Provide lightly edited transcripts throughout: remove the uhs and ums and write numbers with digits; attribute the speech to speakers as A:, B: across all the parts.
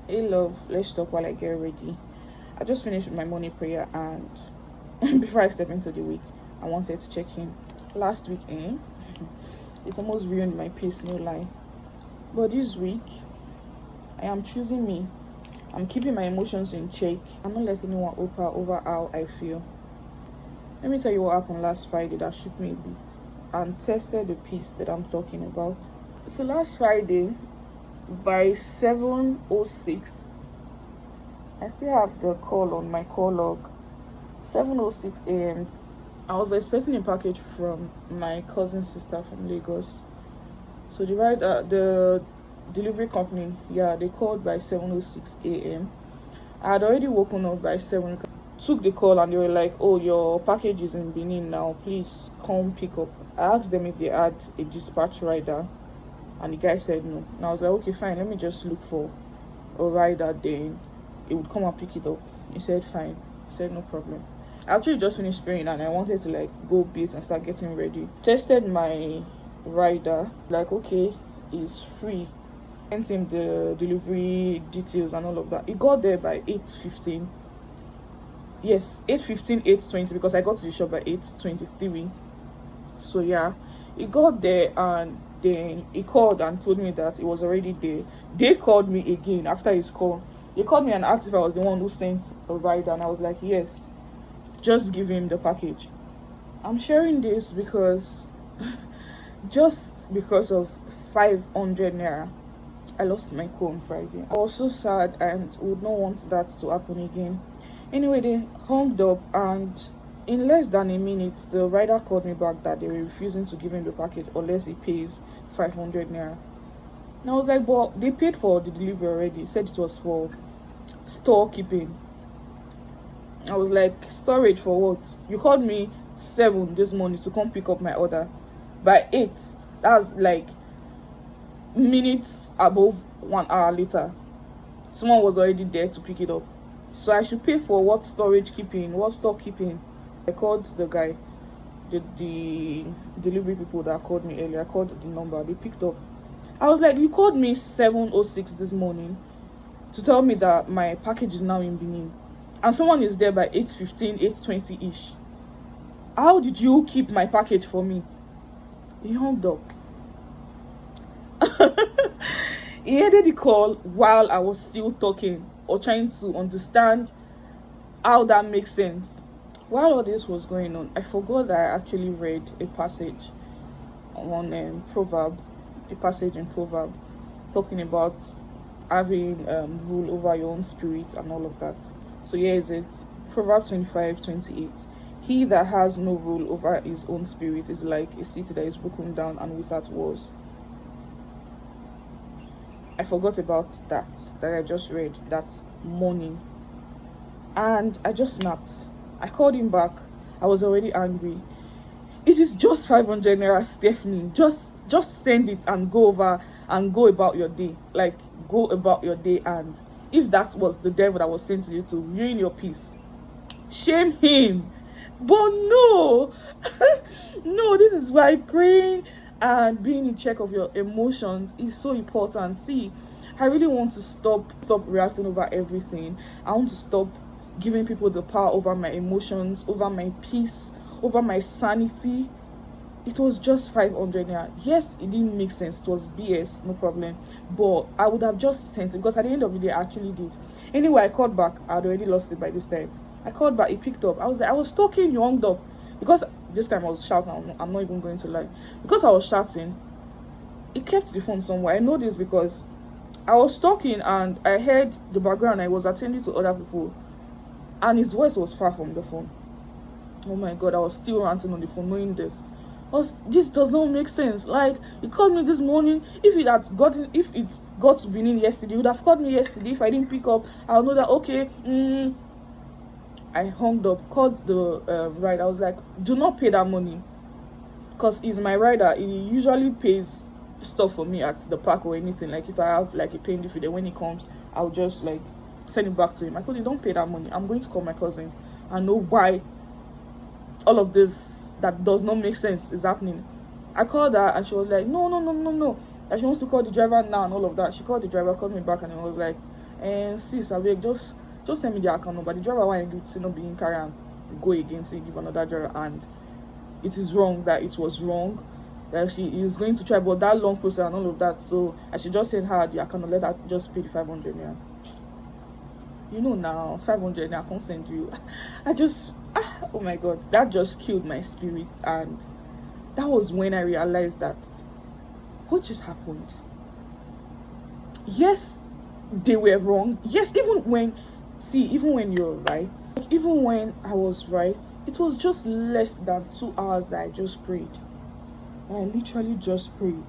A: Hey love, let's talk while I get ready. I just finished with my morning prayer and before I step into the week, I wanted to check in. Last week, it almost ruined my peace, no lie. But this week, I am choosing me. I'm keeping my emotions in check. I'm not letting anyone over how I feel. Let me tell you what happened last Friday that shook me a bit and tested the peace that I'm talking about. So last Friday, by 7:06, I still have the call on my call log. 7:06 a.m. I was expecting a package from my cousin's sister from Lagos. So the delivery company, yeah, they called by 7:06 a.m. I had already woken up by 7. Took the call and they were like, "Oh, your package is in Benin now. Please come pick up." I asked them if they had a dispatch rider, and the guy said no. And I was like, "Okay, fine. Let me just look for a rider. Then it would come and pick it up." He said, "Fine." He said, "No problem." I actually just finished praying and I wanted to like go bathe and start getting ready. Tested my rider, like, okay, he's free. Sent him the delivery details and all of that. He got there by 8:15. Yes, 8:15, 8:20, because I got to the shop by 8:23. So yeah, he got there and then he called and told me that it was already there. They called me again after his call. They called me and asked if I was the one who sent a rider, and I was like, yes, just give him the package. I'm sharing this because just because of 500 naira, I lost my cool on Friday. I was so sad and would not want that to happen again. Anyway, they hung up and in less than a minute, the rider called me back that they were refusing to give him the package unless he pays 500 naira. And I was like, but they paid for the delivery already. Said it was for storekeeping. I was like, storage for what? You called me 7 this morning to come pick up my order. By 8, that's like minutes above 1 hour later. Someone was already there to pick it up. So I should pay for what storage keeping, what storekeeping. I called the guy, the delivery people that called me earlier. I called the number, they picked up. I was like, you called me 7:06 this morning to tell me that my package is now in Benin, and someone is there by 8:15, 8:20 ish. How did you keep my package for me? He hung up. He ended the call while I was still talking or trying to understand how that makes sense. While all this was going on, I forgot that I actually read a passage on Proverb, a passage in Proverb talking about having rule over your own spirit and all of that. So here is it. Proverbs 25:28. He that has no rule over his own spirit is like a city that is broken down and without walls. I forgot about that I just read that morning, and I just snapped. I called him back. I was already angry. It is just 500 naira, Stephanie. Just send it and go over and go about your day. Like, go about your day. And if that was the devil that was sent to you to ruin your peace, shame him. But no, no, this is why praying and being in check of your emotions is so important. See, I really want to stop reacting over everything. I want to stop giving people the power over my emotions, over my peace, over my sanity. It was just 500 naira. Yes, it didn't make sense. It was BS, no problem. But I would have just sent it because at the end of the day, I actually did. Anyway, I called back. I had already lost it by this time. I called back. He picked up. I was talking, you hung up. Because this time I was shouting. I'm not even going to lie. Because I was shouting, he kept the phone somewhere. I know this because I was talking and I heard the background. I was attending to other people. And his voice was far from the phone. Oh my god, I was still ranting on the phone knowing this. This does not make sense. Like, he called me this morning. If it got to Benin yesterday, he would have called me yesterday. If I didn't pick up, I'll know that, okay. I hung up, called the rider. I was like, do not pay that money. Because he's my rider. He usually pays stuff for me at the park or anything. Like, if I have like a pain different, when he comes, I'll just like send it back to him. I told him, don't pay that money. I'm going to call my cousin and know why all of this that does not make sense is happening. I called her and she was like, no, that she wants to call the driver now and all of that. She called the driver, called me back, and I was like, and sis abeg just send me the account number. The driver want to do say no be him carry am go again, say give another driver, and it is wrong, that it was wrong, that she is going to try, but that long process and all of that. So I should just send her the account and let her just pay the 500 naira. You know now, 500 naira I can't send you. I just oh my god, that just killed my spirit. And that was when I realized that what just happened. Yes, they were wrong. Yes, even when you're right, even when I was right, it was just less than 2 hours that I just prayed. I literally just prayed.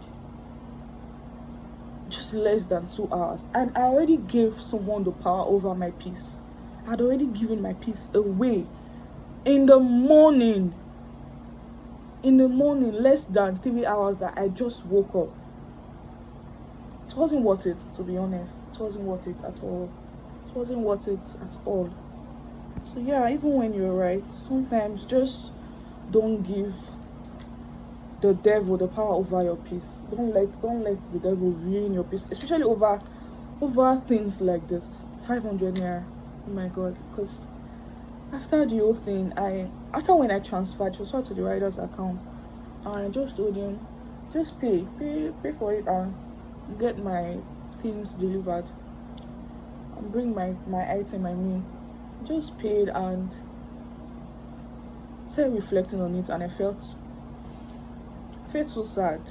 A: Just less than 2 hours, and I already gave someone the power over my peace. I'd already given my peace away in the morning. Less than 3 hours that I just woke up. It wasn't worth it, to be honest. It wasn't worth it at all. It wasn't worth it at all. So yeah, even when you're right, sometimes just don't give the devil the power over your peace. Don't let the devil ruin your peace, especially over things like this. 500 naira. Oh my god. Because after the whole thing, after when I transferred to the rider's account, I just told him, just pay for it and get my things delivered and bring my item. I mean, just paid and started reflecting on it, and I felt so sad.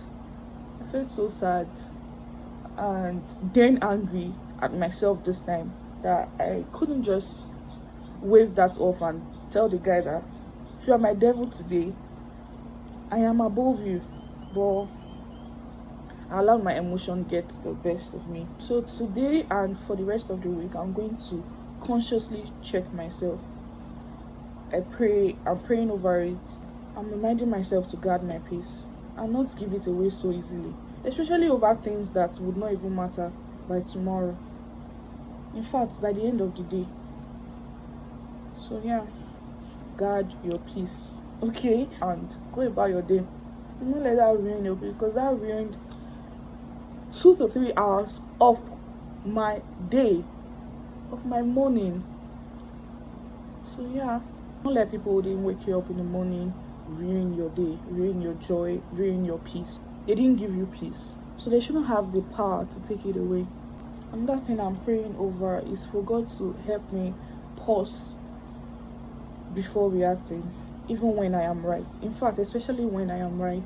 A: I felt so sad and then angry at myself this time, that I couldn't just wave that off and tell the guy that if you are my devil today, I am above you. But I allowed my emotion get the best of me. So today and for the rest of the week, I'm going to consciously check myself. I'm praying over it. I'm reminding myself to guard my peace and not give it away so easily, especially over things that would not even matter by tomorrow. In fact, by the end of the day. So yeah, guard your peace, okay? And go about your day. Do not let that ruin your peace, because that ruined 2 to 3 hours of my day, of my morning. So yeah, don't let people who didn't wake you up in the morning ruin your day, ruin your joy, ruin your peace. They didn't give you peace, so they shouldn't have the power to take it away. Another thing I'm praying over is for God to help me pause before reacting, even when I am right. In fact, especially when I am right.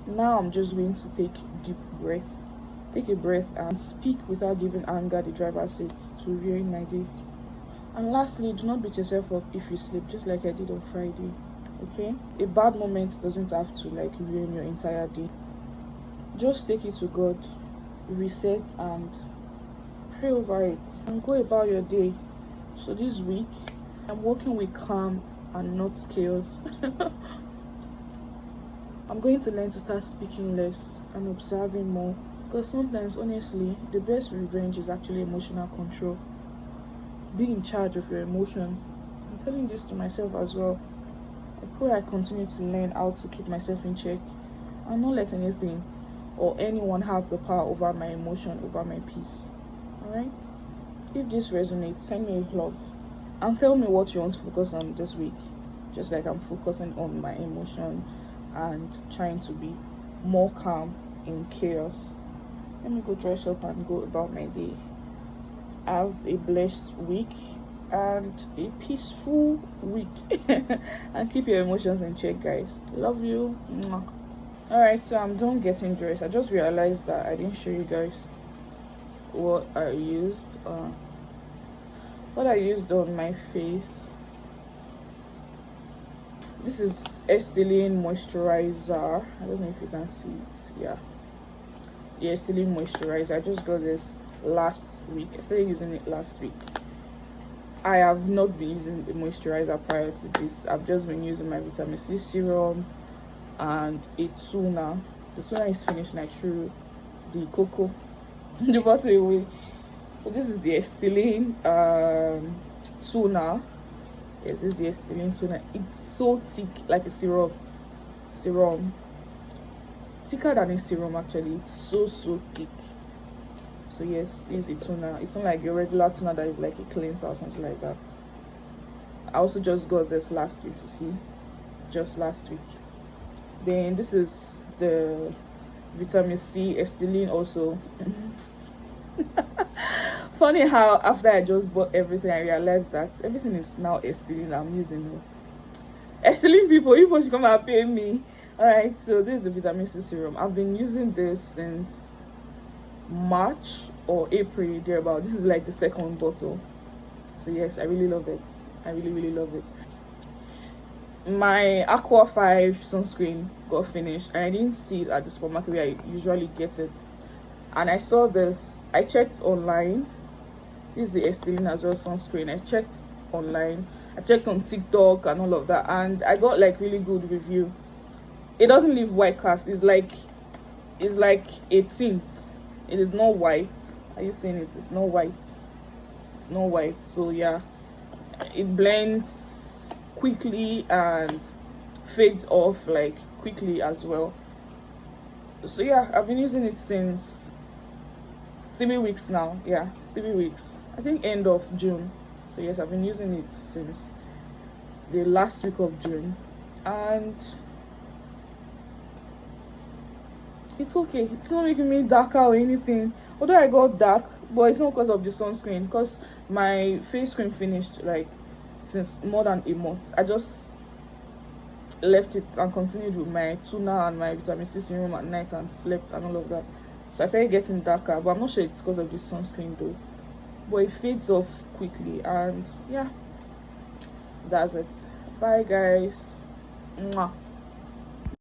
A: Now I'm just going to take a breath and speak without giving anger the driver's seat to ruin my day. And lastly, do not beat yourself up if you sleep, just like I did on Friday. Okay? A bad moment doesn't have to ruin your entire day. Just take it to God, reset, and pray over it, and go about your day. So this week, I'm working with calm and not chaos. I'm going to learn to start speaking less and observing more, because sometimes, honestly, the best revenge is actually emotional control. Be in charge of your emotion. I'm telling this to myself as well. I pray I continue to learn how to keep myself in check and not let anything or anyone have the power over my emotion, over my peace. Alright? If this resonates, send me a love and tell me what you want to focus on this week. Just like I'm focusing on my emotion and trying to be more calm in chaos. Let me go dress up and go about my day. Have a blessed week and a peaceful week. And keep your emotions in check, guys. Love you. Alright, so I'm done getting dressed. I just realized that I didn't show you guys what I used on my face. This is Estilene moisturizer. I don't know if you can see it. Yeah, the Estilene moisturizer. I just got this last week. I started using it last week. I have not been using the moisturizer prior to this. I've just been using my vitamin C serum and a toner. The toner is finished and I threw the cocoa the bottle away. So this is the Estilene toner. Yes, this is the Estilene toner. It's so thick, like a serum, thick thicker than a serum actually. It's so thick. So yes, this is a toner. It's not like your regular toner that is like a cleanser or something like that. I also just got this last week, you see, just last week. Then this is the vitamin C Esteline also. Funny how after I just bought everything, I realized that everything is now Esteline I'm using. Esteline people, you should come and pay me. Alright, so this is the vitamin C serum. I've been using this since March or April thereabout. This is like the second bottle. So yes, I really love it. I really love it. My Aqua 5 sunscreen got finished and I didn't see it at the supermarket where I usually get it, and I saw this. I checked online. This is the Esteline as well sunscreen. I checked online, I checked on TikTok and all of that, and I got like really good review. It doesn't leave white cast. It's like a tint. It is not white. Are you seeing it? It's not white. It's not white. So yeah, it blends quickly and fades off like quickly as well. So yeah, I've been using it since 3 weeks now. Yeah, 3 weeks. I think end of June. So yes, I've been using it since the last week of June, and it's okay. It's not making me darker or anything, although I got dark, but it's not because of the sunscreen, because my face cream finished like since more than a month. I just left it and continued with my toner and my vitamin C serum at night and slept and all of that. So I started getting darker, but I'm not sure it's because of the sunscreen though. But it fades off quickly, and yeah, that's it. Bye guys. Mwah.